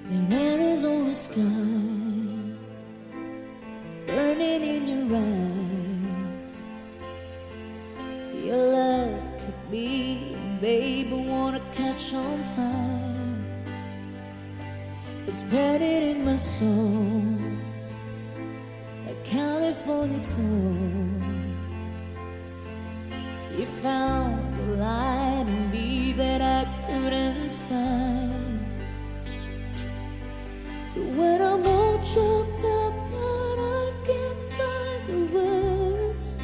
There is on the sky, burning in your eyes. Your love could be, and babe, I wanna catch on fire. It's burning in my soul, like California cold. You found the light in me that I couldn't find. So when I'm all choked up but I can't find the words,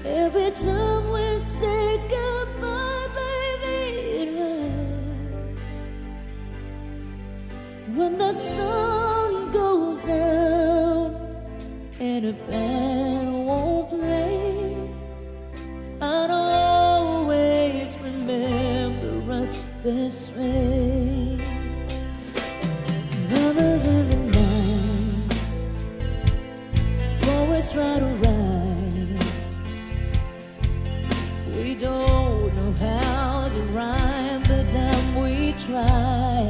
every time we say goodbye, baby, it hurts. When the sun goes down and a band won't play, I'd always remember us this way. Lovers in the night, always right or right. We don't know how to rhyme, but damn we try.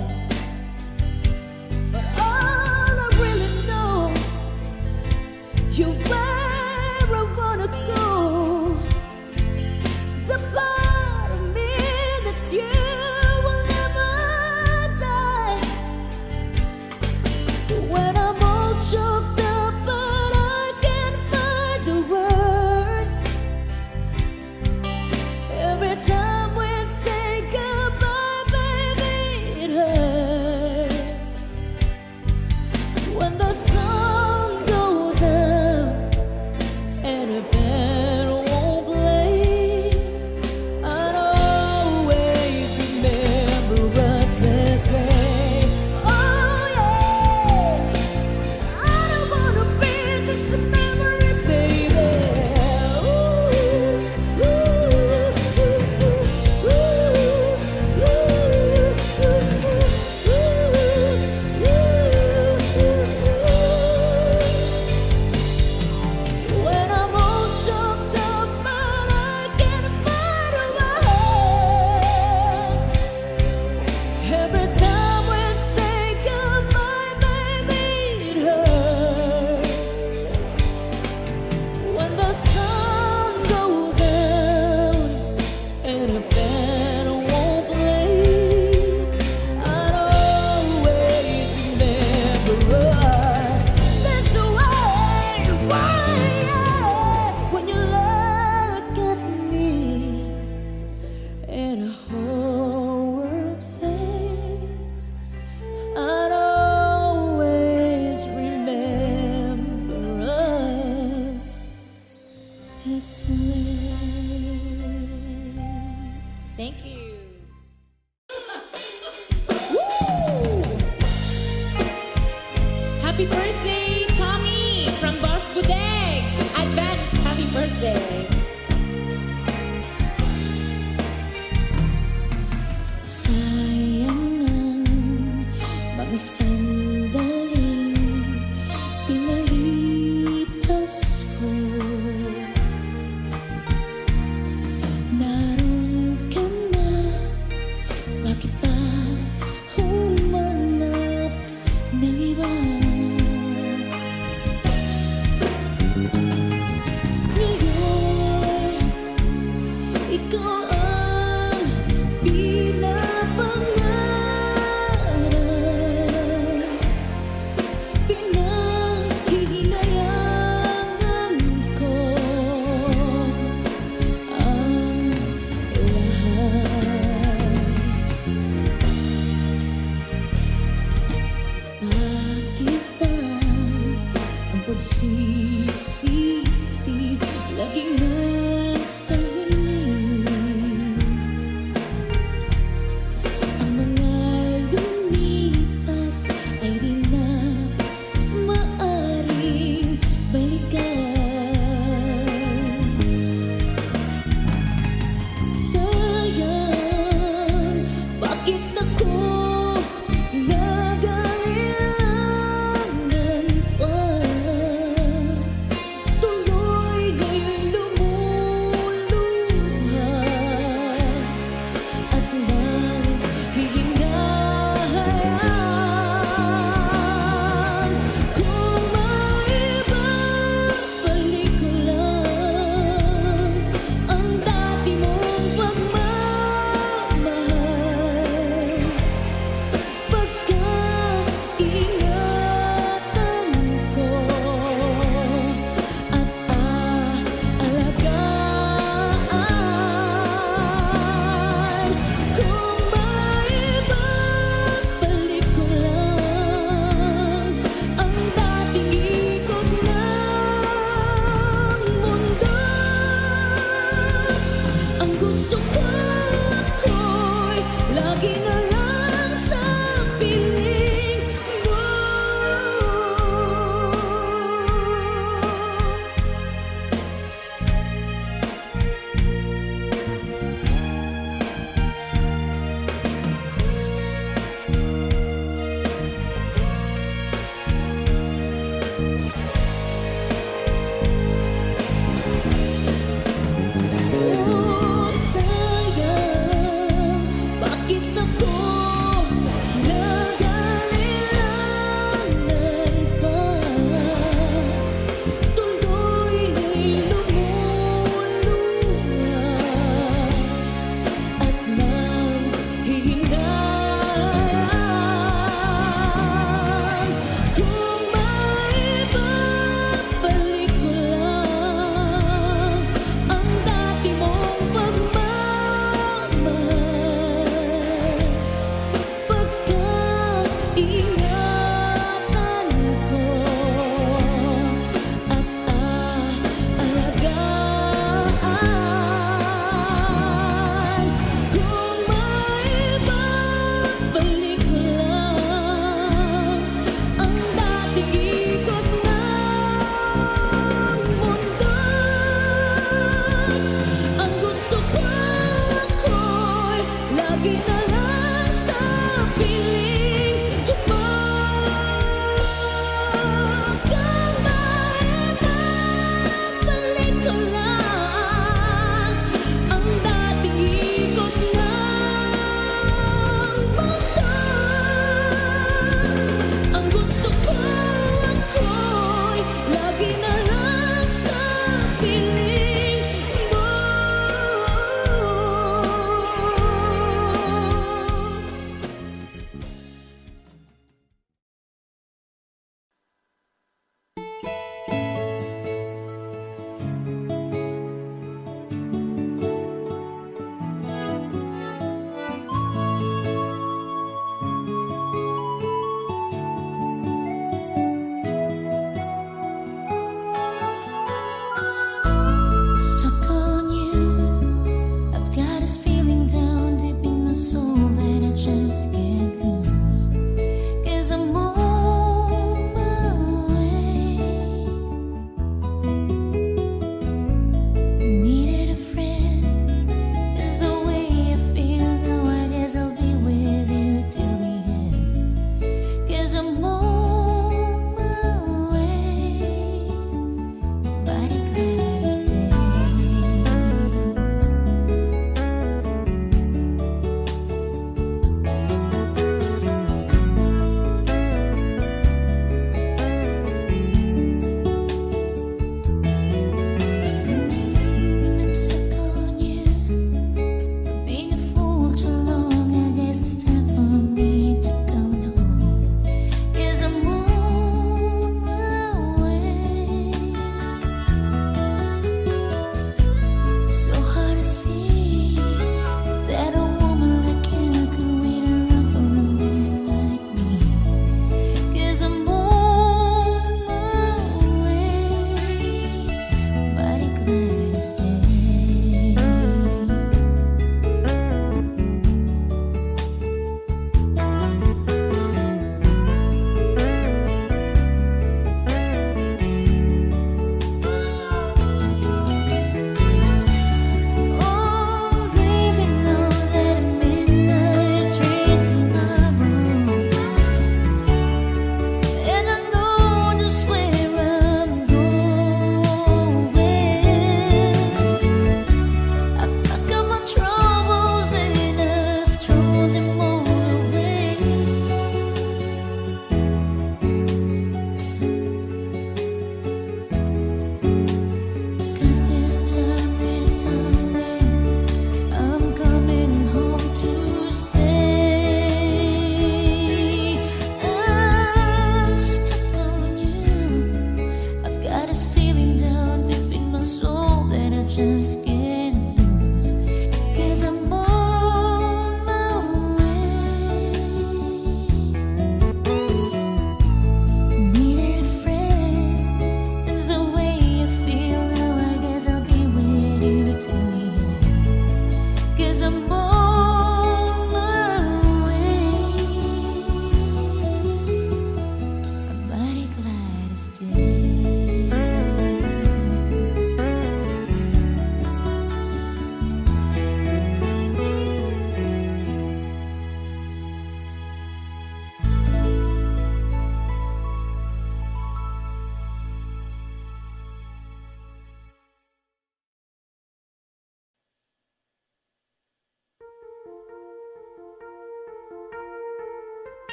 But all I really know, you're where I wanna go. The part of me that's you will never die. So when I'm all choked up but I can't find the words, every time we say goodbye, baby, it hurts. When the sun goes out and a band won't play, I'd always remember us this way. Oh yeah, I don't wanna be just a memory, baby. Ooh, so when I'm all choked up but I can't find a words, every time we say goodbye, baby, it hurts. When the sun goes out and a band won't play, I'd always remember us this way. Why? When you look at me and a whole world fades, I'd always remember us this way. Thank you. Woo! Happy birthday, Tommy, from Boss Budeg. Advance happy birthday. Sayang ang mga sandaling pinalipas ko. Naroon ka na, bakit pa humanap ng iba? Ngayon, ikaw ang pinapangarap Naku, nag-alilangan pa, tuloy lumuluha at nanghihinayang. Kung maibabalik ko lang ang dati mong pagmamahal, pagkaingatan ko at aalagaan. Kung maibabalik ko lang ang dating ikot ng mundo, ang gusto ko ako'y lagi na lang sa piling mo. Kung maibabalik ko lang ang dating ikot ng mundo, ang gusto ko ako'y lagi na lang sa piling mo.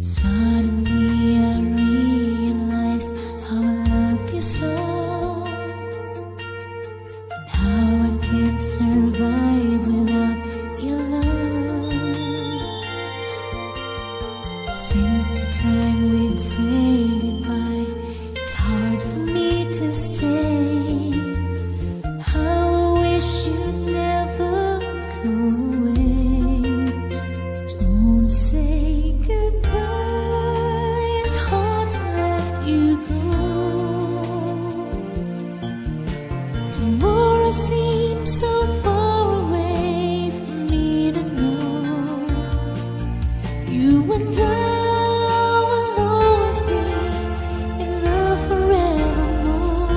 Suddenly I realized how I love you so, and how I can't survive without your love. Since the time we'd say goodbye, it's hard for me to stay. How I wish you'd never go away. Don't say goodbye, it's hard to let you go. Tomorrow seems so far away for me to know. You and I will always be in love forevermore.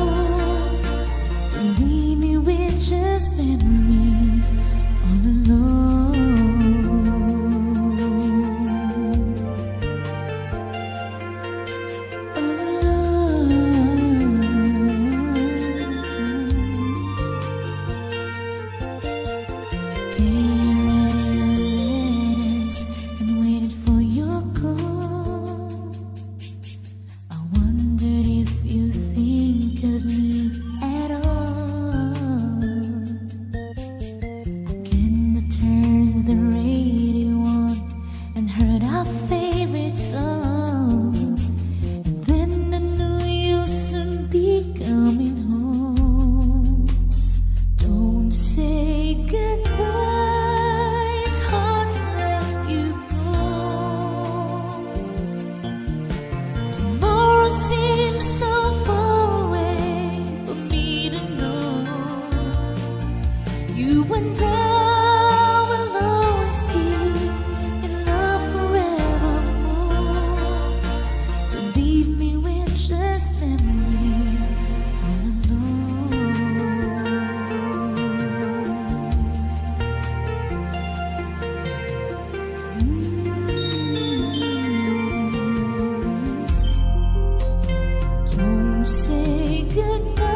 Don't leave me with just memories all alone. All alone. Today I read your letters and waited for your call. I wondered if you think of me at all. I cannot turn the radio on and heard our favorite song. And then I knew you'll soon be coming home. Don't say goodbye, it's hard to let you go. Tomorrow seems so far away for me to know. You and I will always be in love forevermore. Don't leave me with just memories all alone. Don't say goodbye,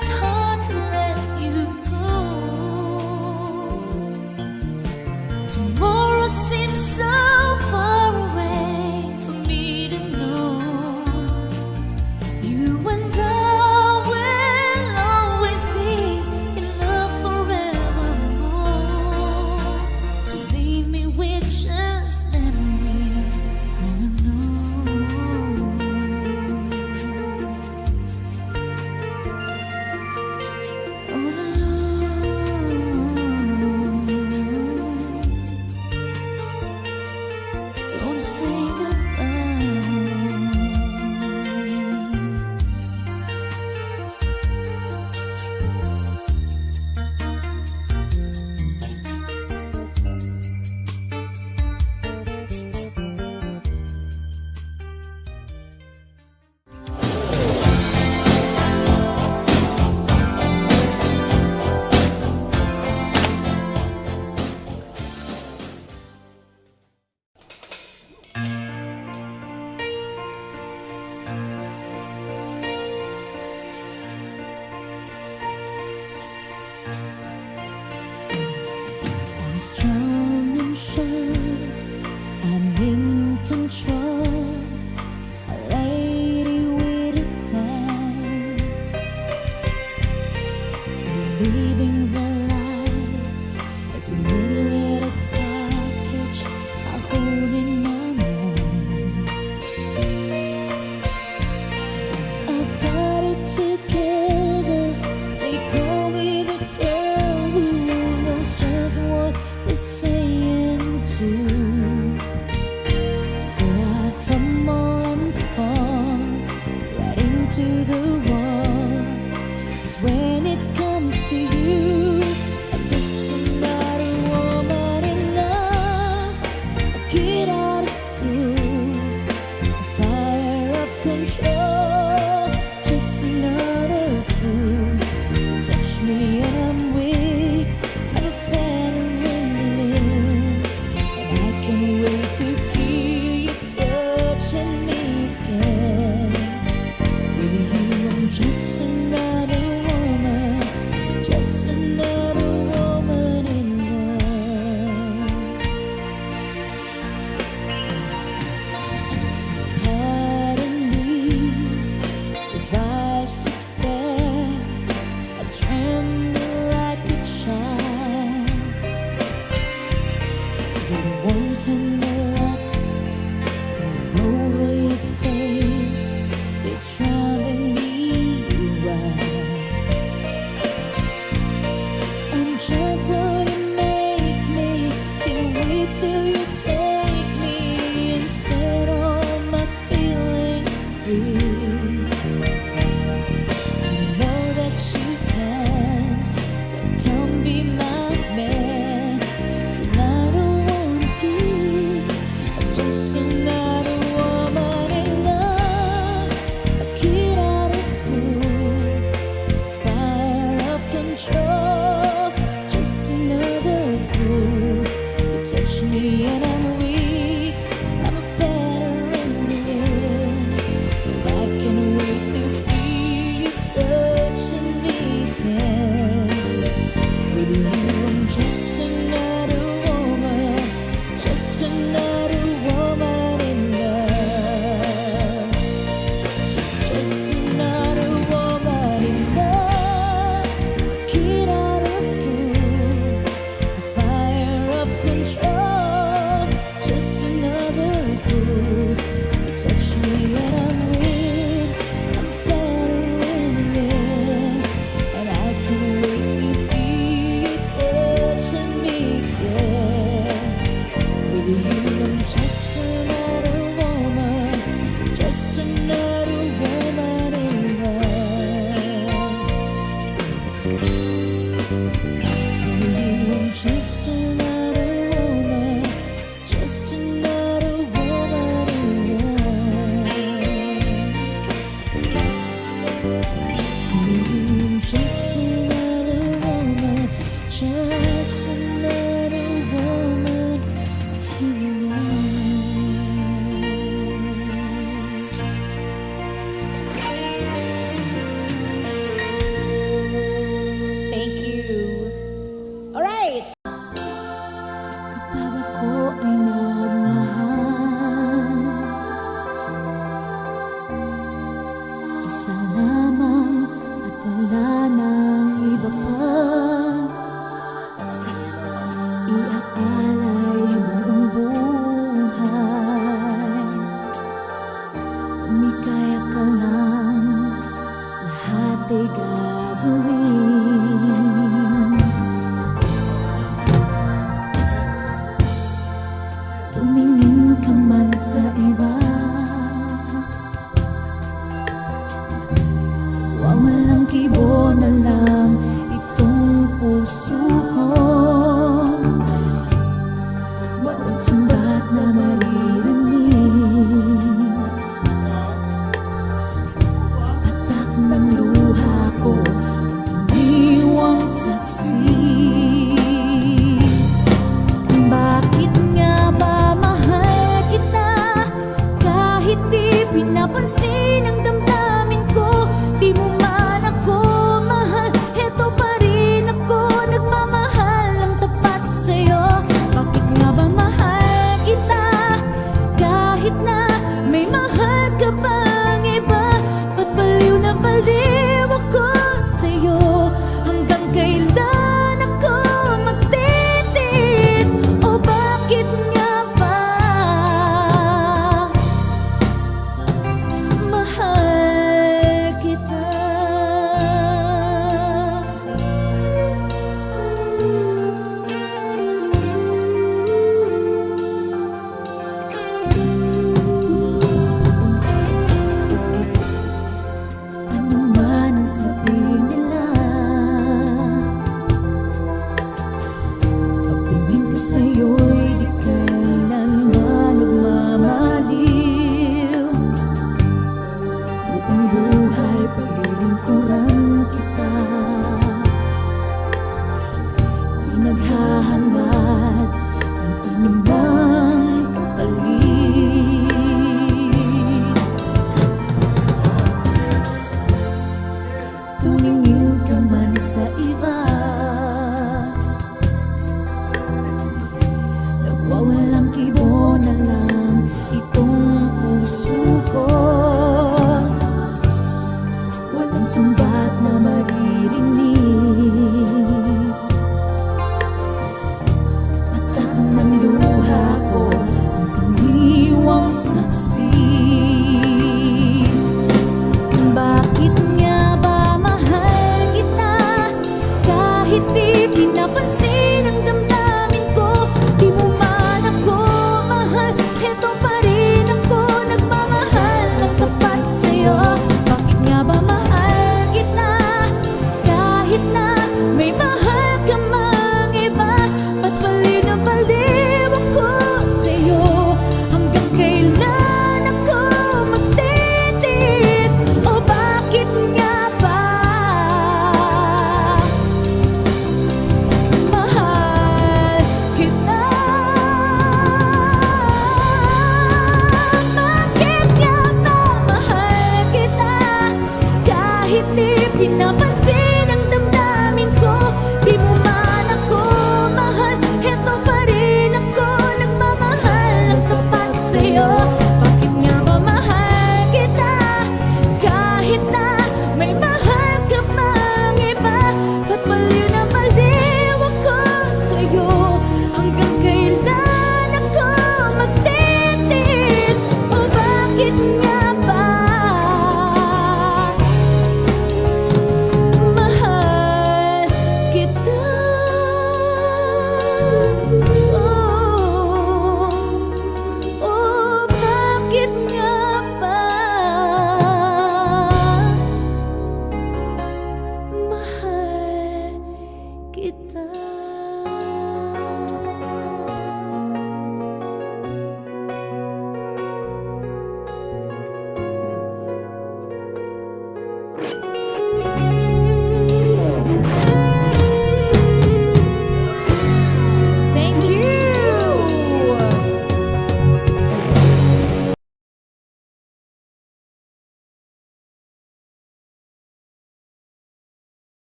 it's hard to let you go. Tomorrow seems so far away for me to know. You and I will always be in love forevermore. To leave me with just memories all alone. All alone. Don't say goodbye. I'm strong and sure, I'm in control. A lady with a plan, believing the life is a little package I hold in my mind. I've got it together. They call me the girl who knows just what they're saying too. Still I fumble and fall right into the wall. 'Cause when it comes to you, I'm just another woman in love. A kid out of school, a fire of control, just another fool. Touch me and I'm weak, I'm a fan of relief, and I can iaalay buong buhay. Umikaya ka lang, lahat ay gagawin. Tumingin ka man sa iba, walang kibo na lang itong puso ko.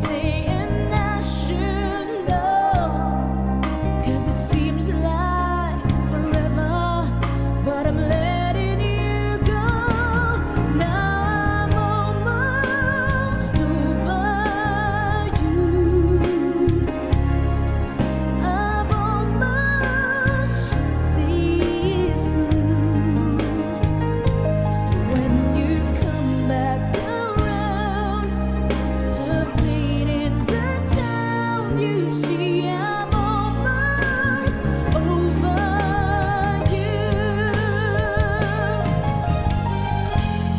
saying I should know, 'cause it seems like forever, but I'm letting you go. Now I'm almost over you. I've almost shut these blues. So when you come back around after bleeding the town, you see I'm almost over you.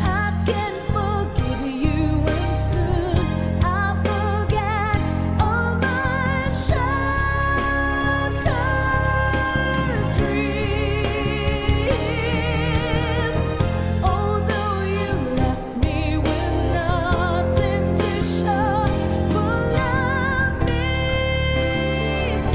I can forgive you, and soon I'll forget all my shattered dreams. Although you left me with nothing to show for love means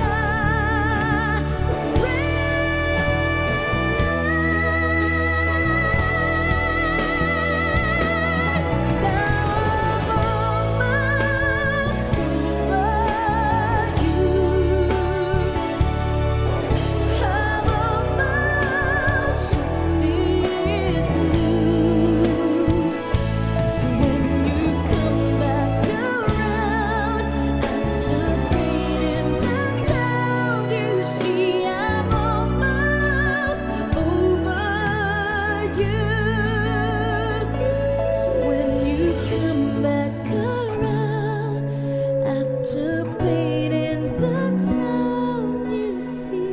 after bleeding the town, you see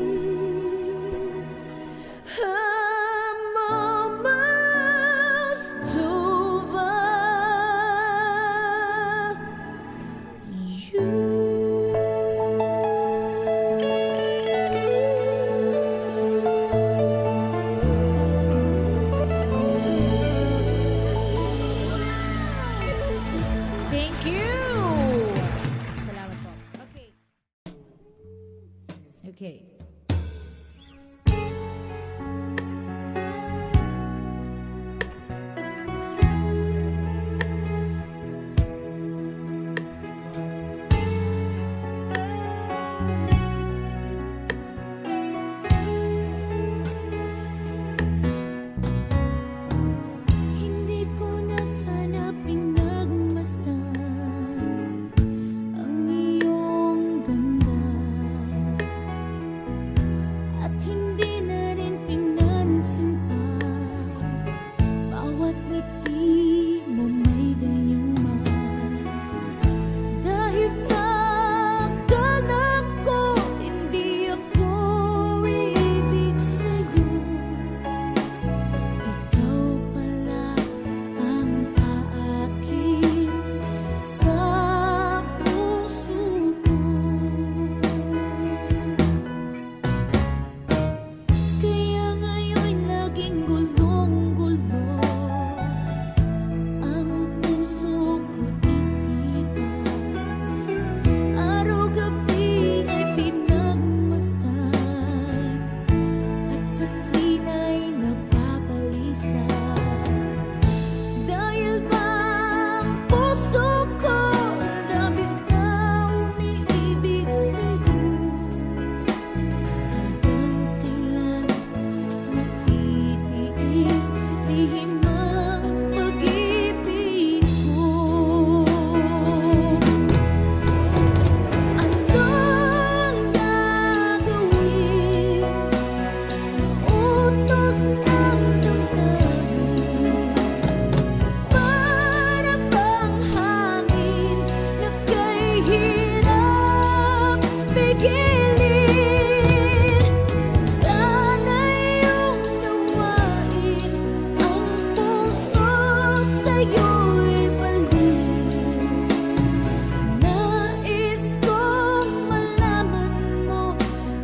I'm almost over you. Thank you. Salamat po. Okay. Okay. Hindi ko na sana pinagmasdan ang iyong ganda, at hindi na rin pinansin pa bawat ngiti mo may dayuma. Dahil sa akala ko hindi ako ibig sa'yo, ikaw pala ang aakit sa puso ko. Kaya ngayon laging gulong-gulo ang puso ko't isipan. Araw-gabi ay pinagmasdan, at sa tuwin ay napabalisa. Dahil ba ang puso ko labis na umiibig sa'yo, hanggang kailan matitiis lihim ang pag-ibig ko. Anong gagawin sa utos ng damdamin? Para bang hangin na kay hirap pigilin? Sana iyong nawain ang puso sa'yo'y balik. Nais kong malaman mo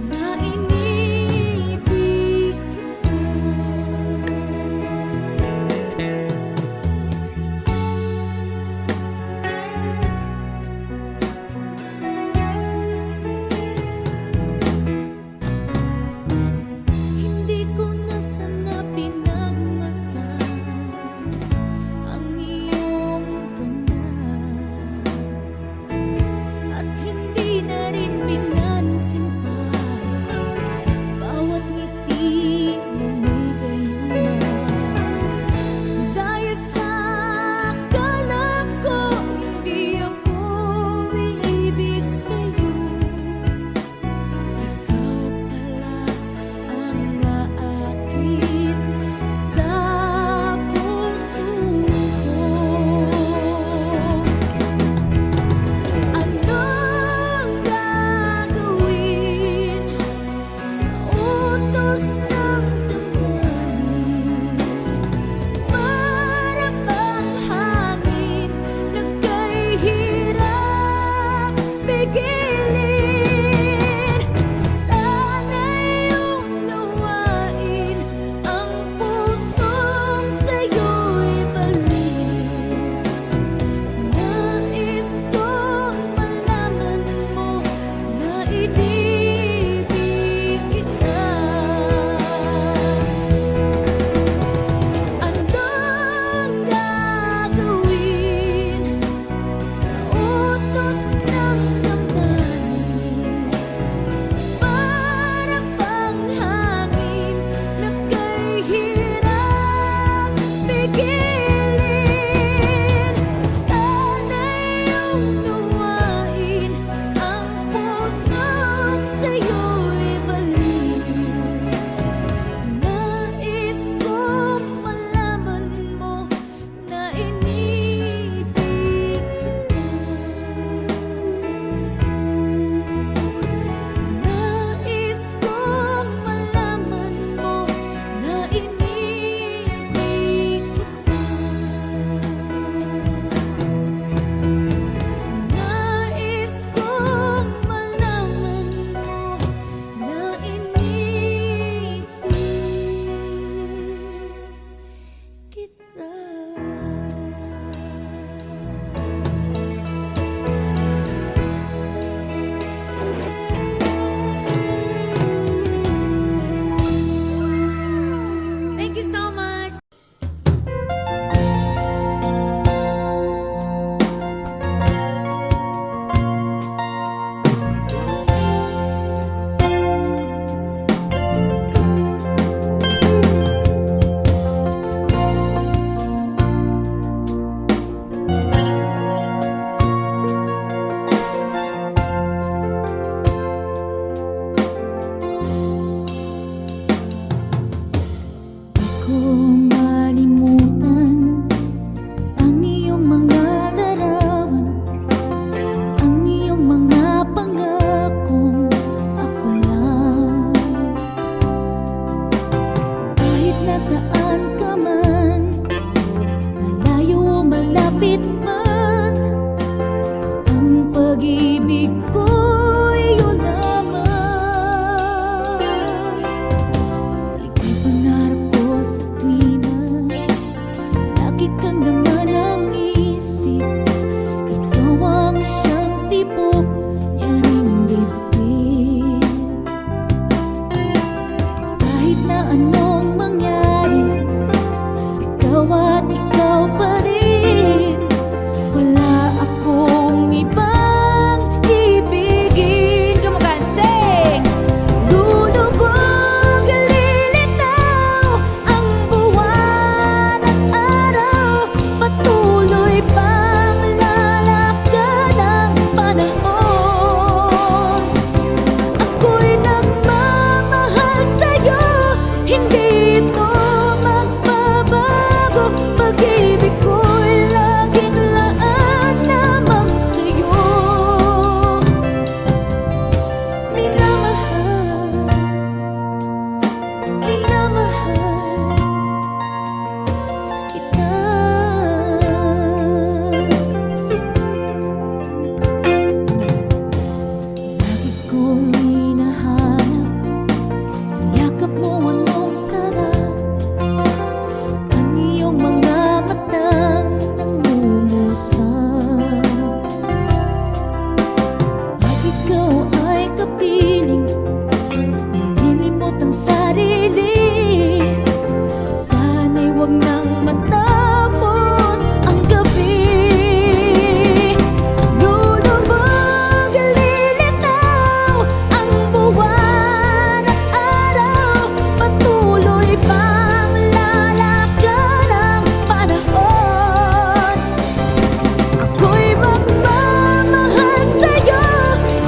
na iniibig kita.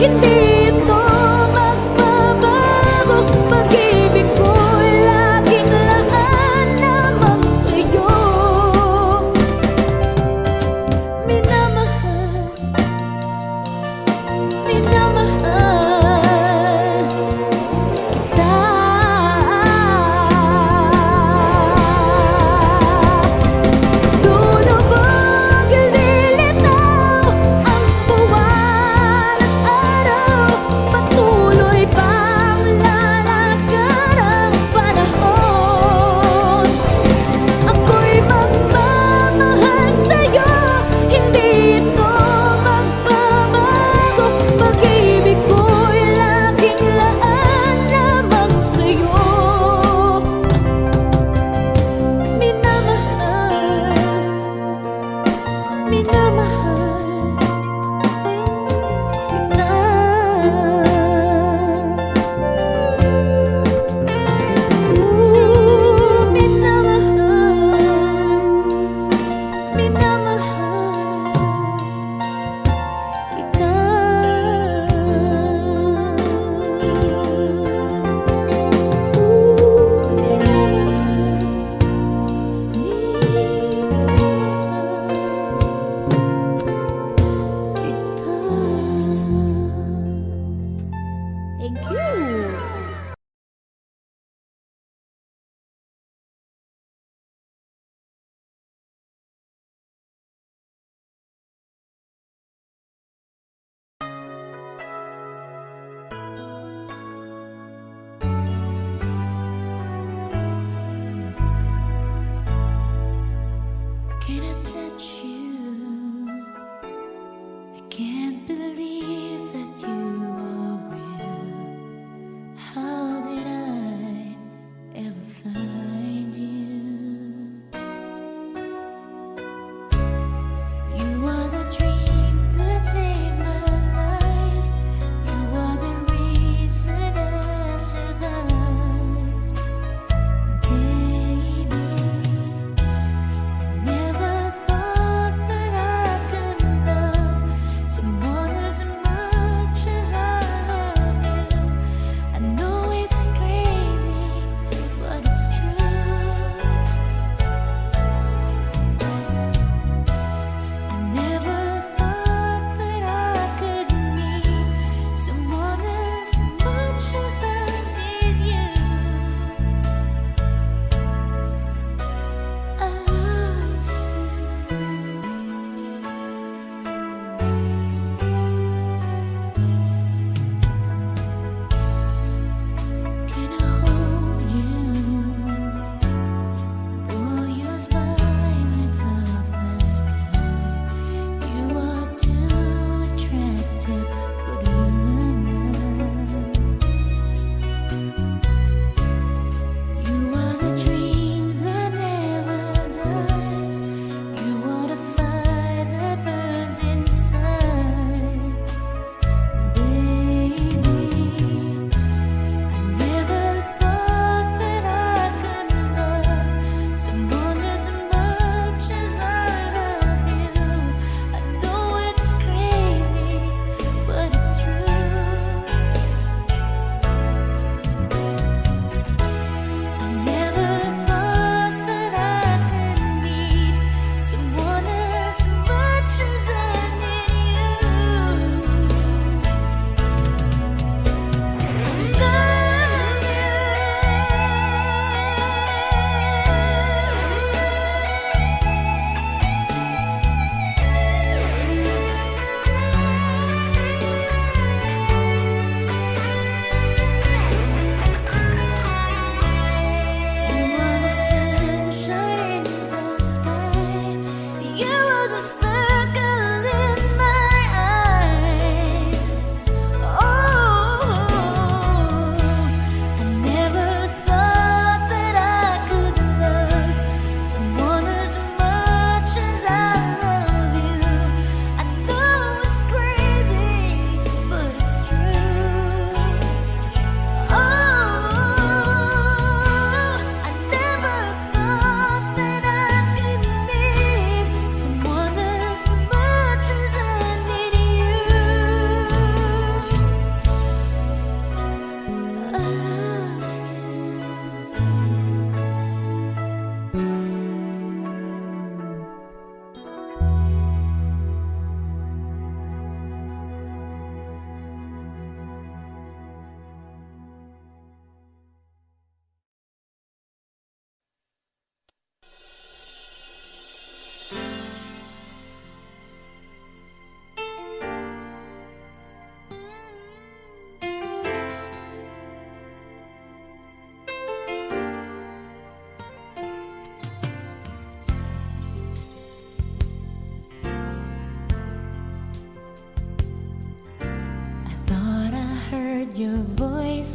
Hindi ito magbabago. Pag-ibig ko'y laging laan lamang sa'yo. Minamahal, minamahal kita. Lulubog, lilitaw ang buwan at araw.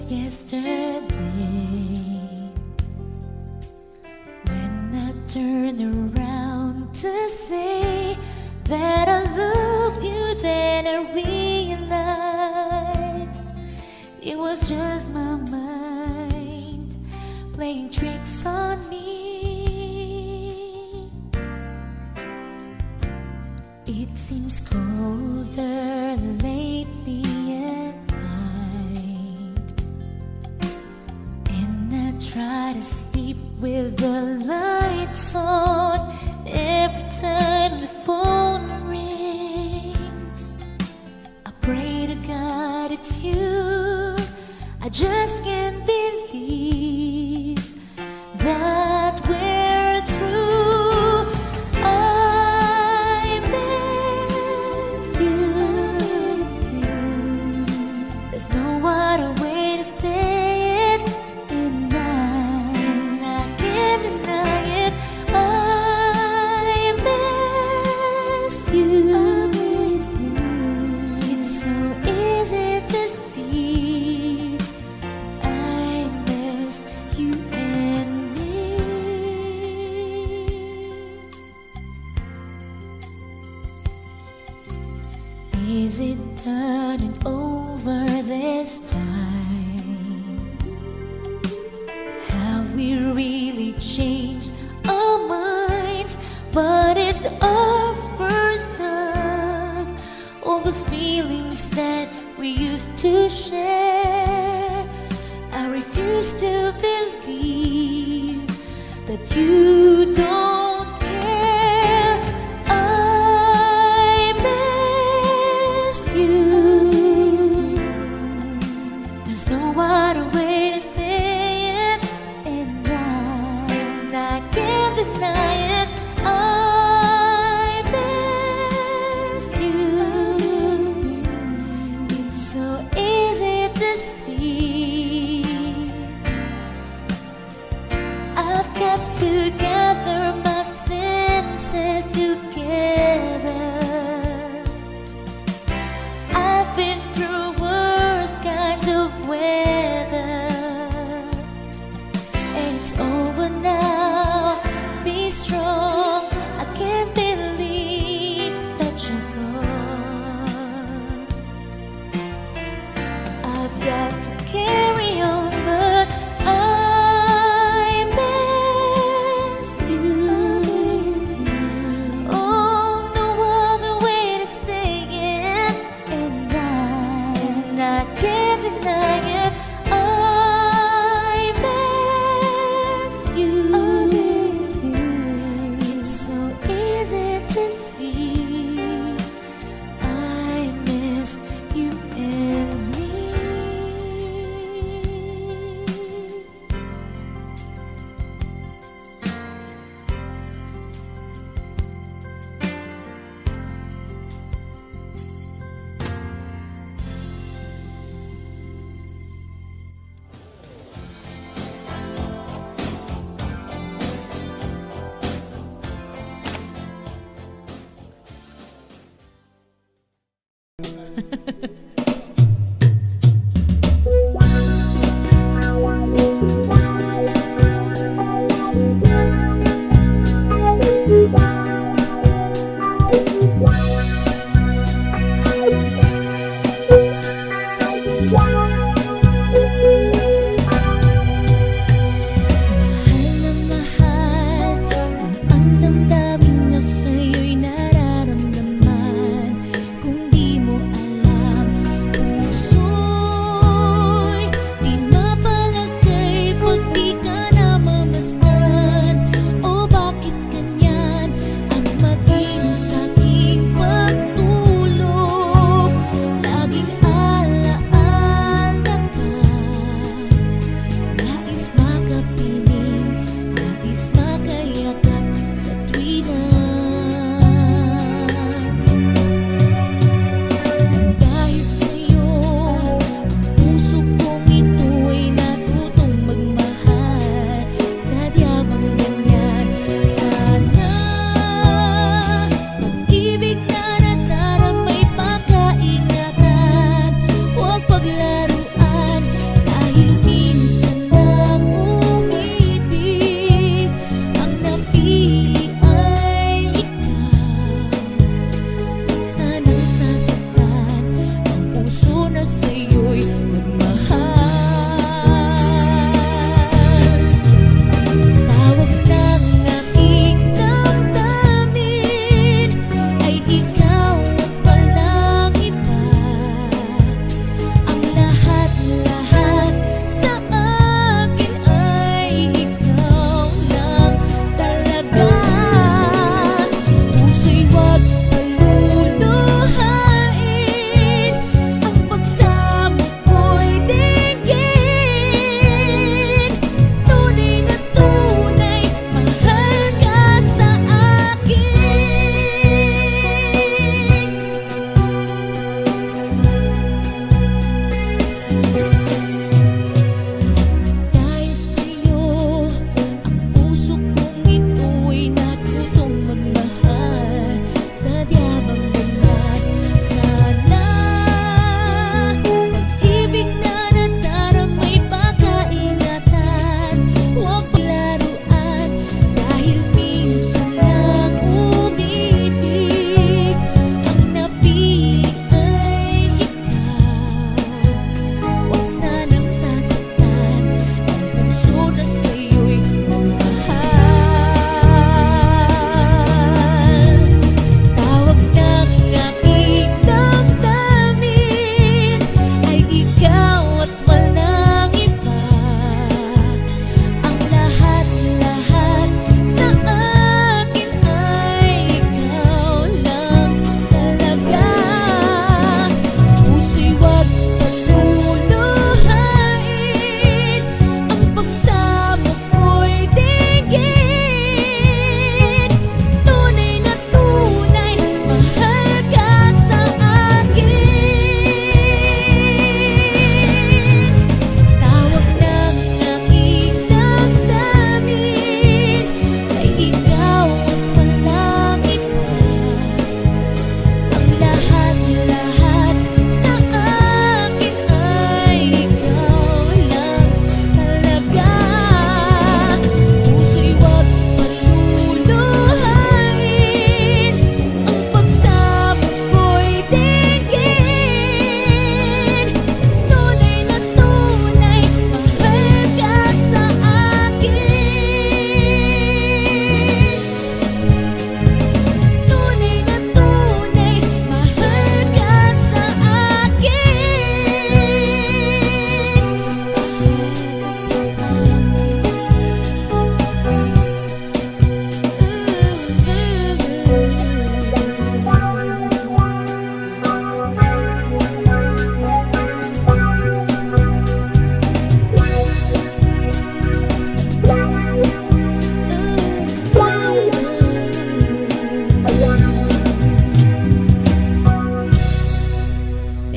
just yesterday when I turned around to say that I loved you. Then I realized it was just my mind playing tricks on me. It seems colder lately at night, and I try to sleep with the lights on. Every time the phone rings, I pray to God it's you. I just can't believe that we're through. I miss you. There's no other way to say it, and I can't deny it. I miss you. It's so easy to see. I miss you and me. Is it done and over this time? Have we really changed our minds? But it's our first love. All the feelings that we used to share, I refuse to believe that you don't care. I miss you. There's no other way to say it, and I can't deny it. I miss you. It's so easy to see. I've got to gather my senses together. I've been through worse kinds of weather, and it's over now. Be strong. I can't believe that you're gone. I've got to carry on, but I miss you. Oh, no other way to say it, and I can't deny it. I miss you. It's so easy to see. I miss you and me. Mahal na mahal, kung ang damdamin na sa'yo'y nararamdaman. Kung di mo alam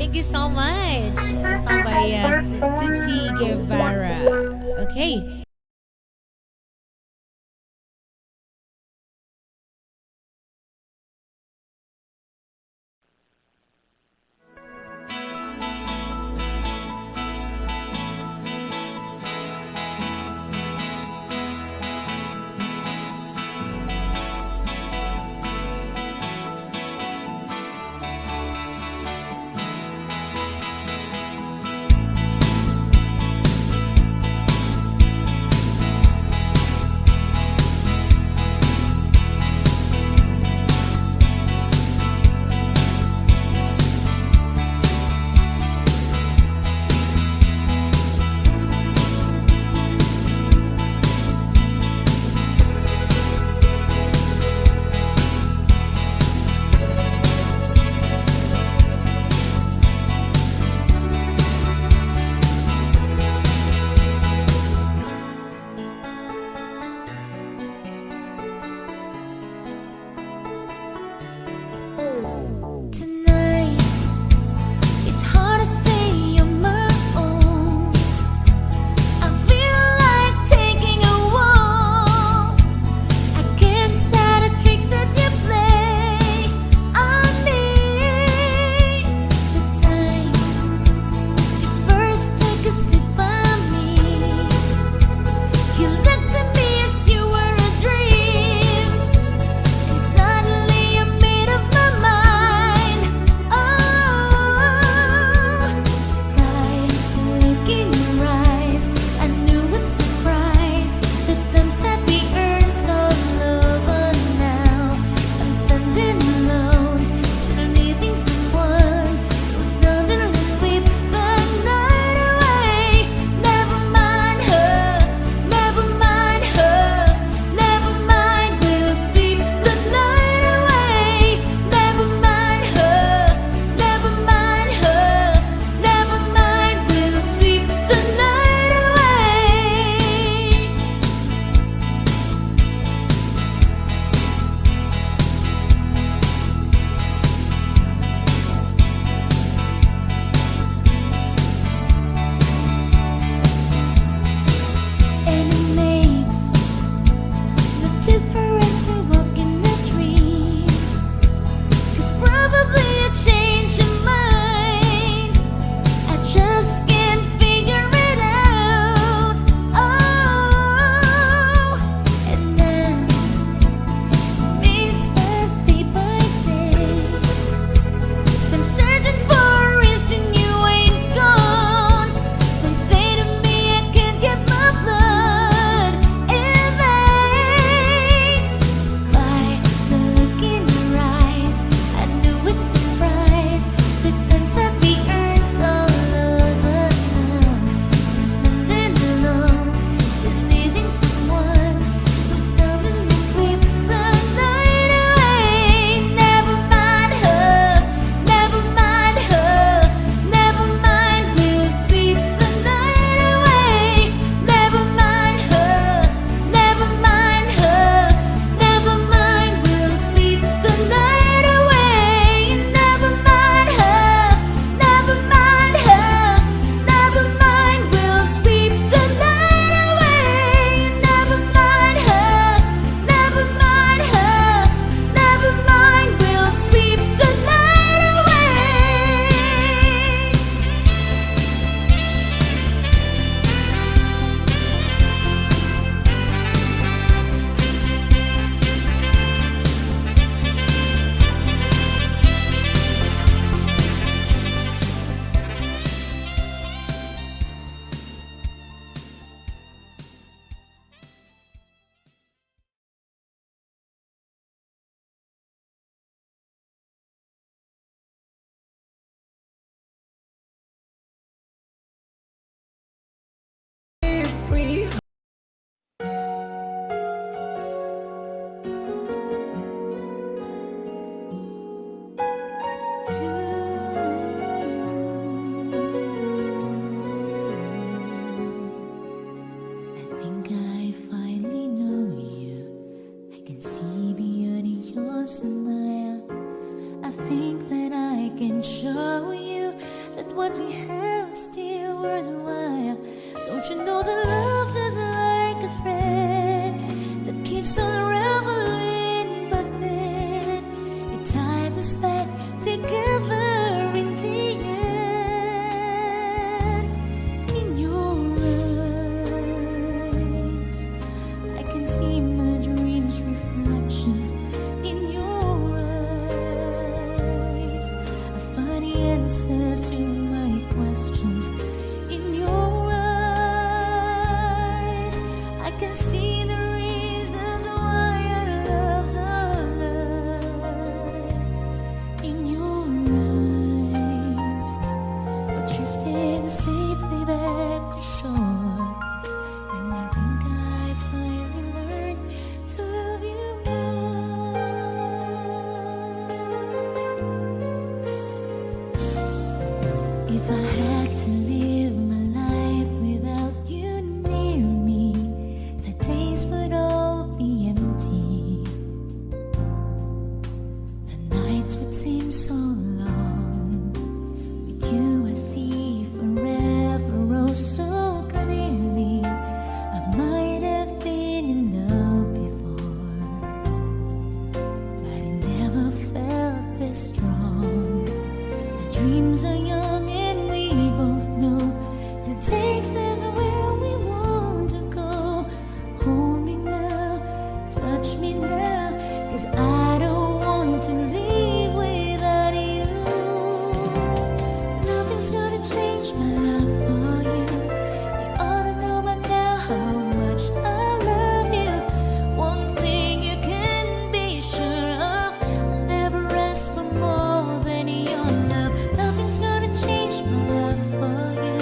Thank you so much. Song by Tucci Guevara. Okay. that what we have is still worthwhile. Don't you know that love is like a thread that keeps on unraveling, but then it ties us back together in the end. In your eyes, I can see my dreams' reflections. In your eyes, I find the answers to my questions. In your eyes, I can see the reasons why our love's alive. In your eyes, we're drifting safely back to shore, and I think I finally learned to love you more. If I had to live my life without you near me, the days would all be empty. The nights would seem so long. With you I see forever oh so clearly. I might have been in love before, but I never felt this strong. Our dreams are young and we both know the takes us where we want to go. Hold me now, touch me now, 'cause I don't want to leave without you. Nothing's gonna change my love for you. You ought to know by now how much I love you. One thing you can be sure of, I'll never ask for more than your love. Nothing's gonna change my love for you.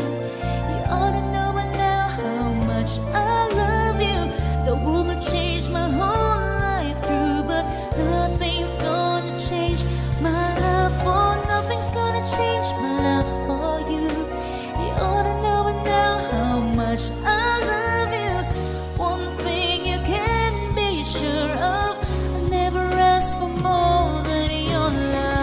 You ought to know by now how much I love you. The world will change my whole life through, but nothing's gonna change my love for. Nothing's gonna change my love for you. You ought to know by now how much I love you. One thing you can be sure of, I'll never ask for more than your love.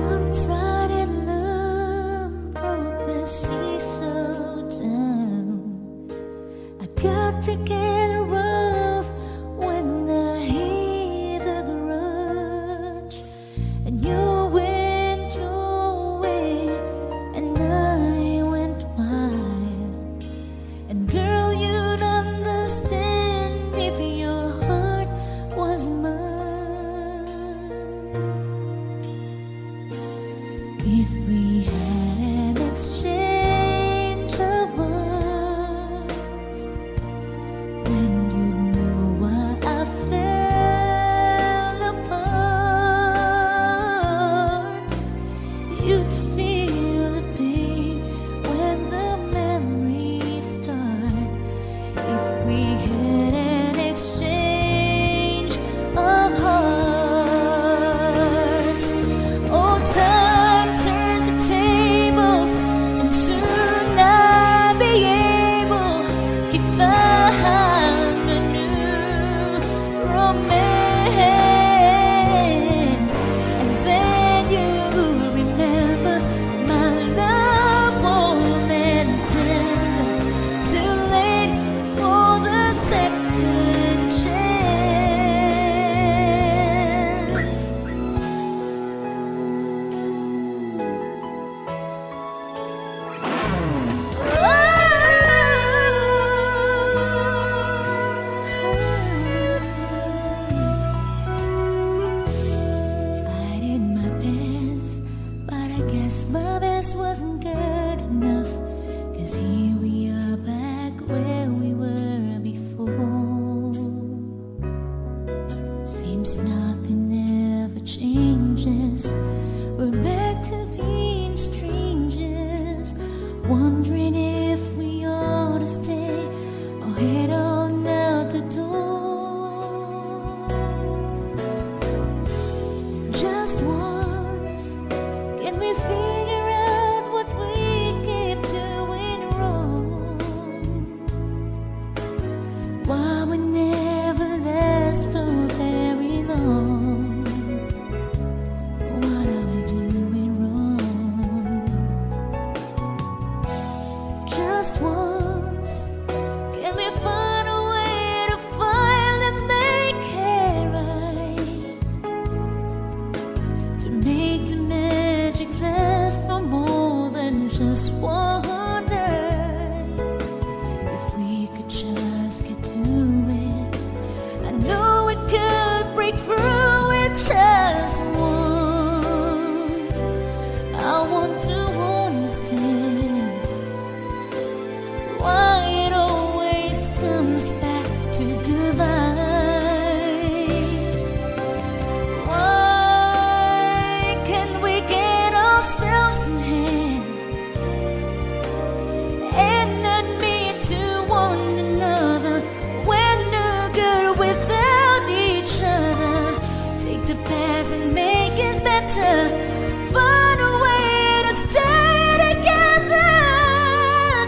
Once I didn't love, broke the sea so down. I got to get rough when I hit the grudge, and you went your way and I went mine. And girl, you'd understand if your heart was mine. If we had an exchange of words, then you'd know why I fell apart. You'd feel the pain when the memories start. If we had an exchange of hearts, oh, time turned the tables, and soon I'll be able, if I had a new romance. And then you'll remember my love warm and tender, too late for the second chance. I did my best, but I guess my best wasn't good enough. 'Cause here we are back where we were before. Seems nothing ever changes. We're back to being strangers, wondering if we ought to stay or head on out the door. Just once, can we figure out just once. Can we find a way to finally make it right? To make the magic last for more than just one night. If we could just get to it, I know we could break through it just once. I want to understand why it always comes back to goodbye. Why can't we get ourselves in hand and admit to one another we're no good without each other? Take the past and make it better. Find a way to stay together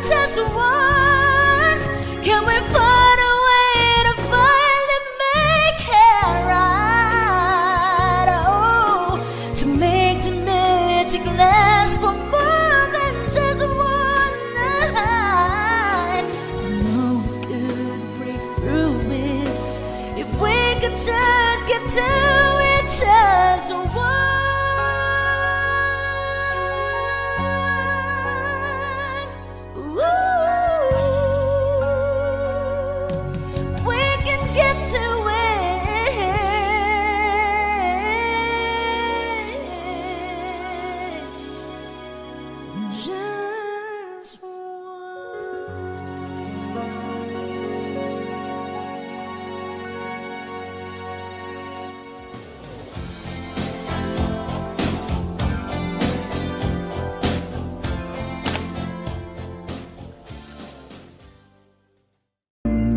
just once. Can we find a way to finally make it right? Oh, to make the magic last for more than just one night. I know we could break through it if we could just get to it just once. Ooh, we can get to it just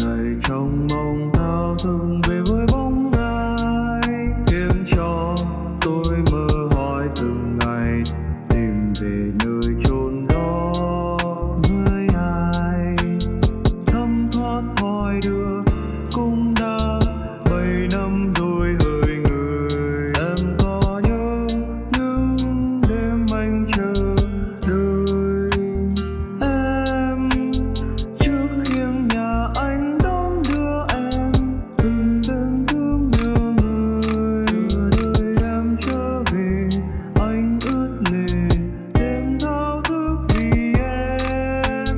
ngày trong mong thao thức về với bóng ai khiến cho tôi mơ hỏi từng ngày tìm về nơi chốn đó với ai thấm thoát hỏi đưa cũng đã 7 năm rồi hỡi người. Em có nhớ những đêm anh chờ đợi em trước khiêng nhà anh đón đưa em từng đêm thương nhớ người. Chờ đợi em trở về anh ướt lệ đêm thao thức vì em.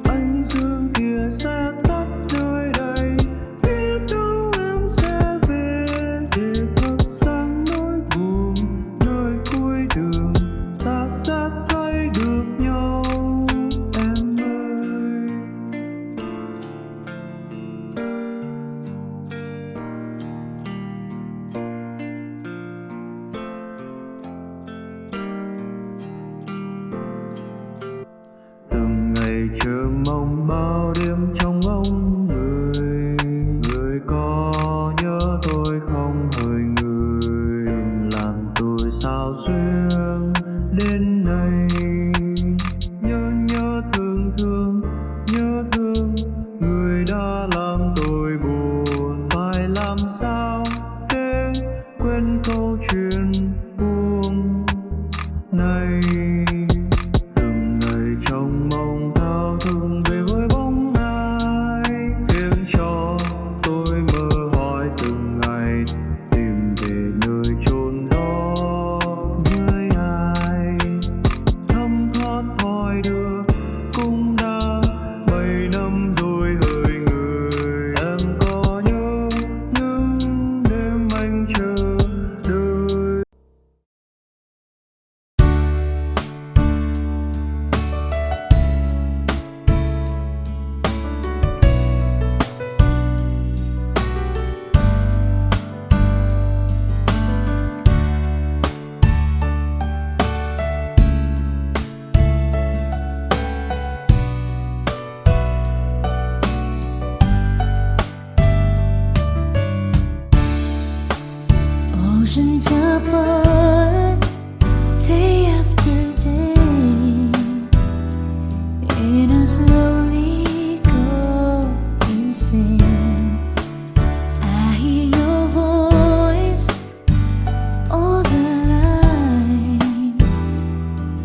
Ánh dương kia sẽ tắt nơi đây, biết đâu em sẽ về để thắp sáng nỗi buồn nơi cuối đường. Ta sẽ thấy được nhau em ơi. Từng ngày chờ mong bao đêm trong ngóng người. Người có nhớ tôi không hỡi người? Đừng làm tôi sao xuyên đến đây. Nhớ nhớ thương thương, nhớ thương người đã làm tôi buồn. Phải làm sao để quên câu chuyện buồn này? Từng ngày trong mong thao thức về với bóng ai khiến cho tôi mơ hỏi từng ngày tìm về nơi chốn đó với ai thấm thoát hỏi đưa cũng đã 7 năm rồi hỡi người. Em có nhớ những đêm anh chờ đợi. Oceans apart, day after day, and I slowly go insane. I hear your voice all the line,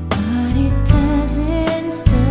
but it doesn't stop.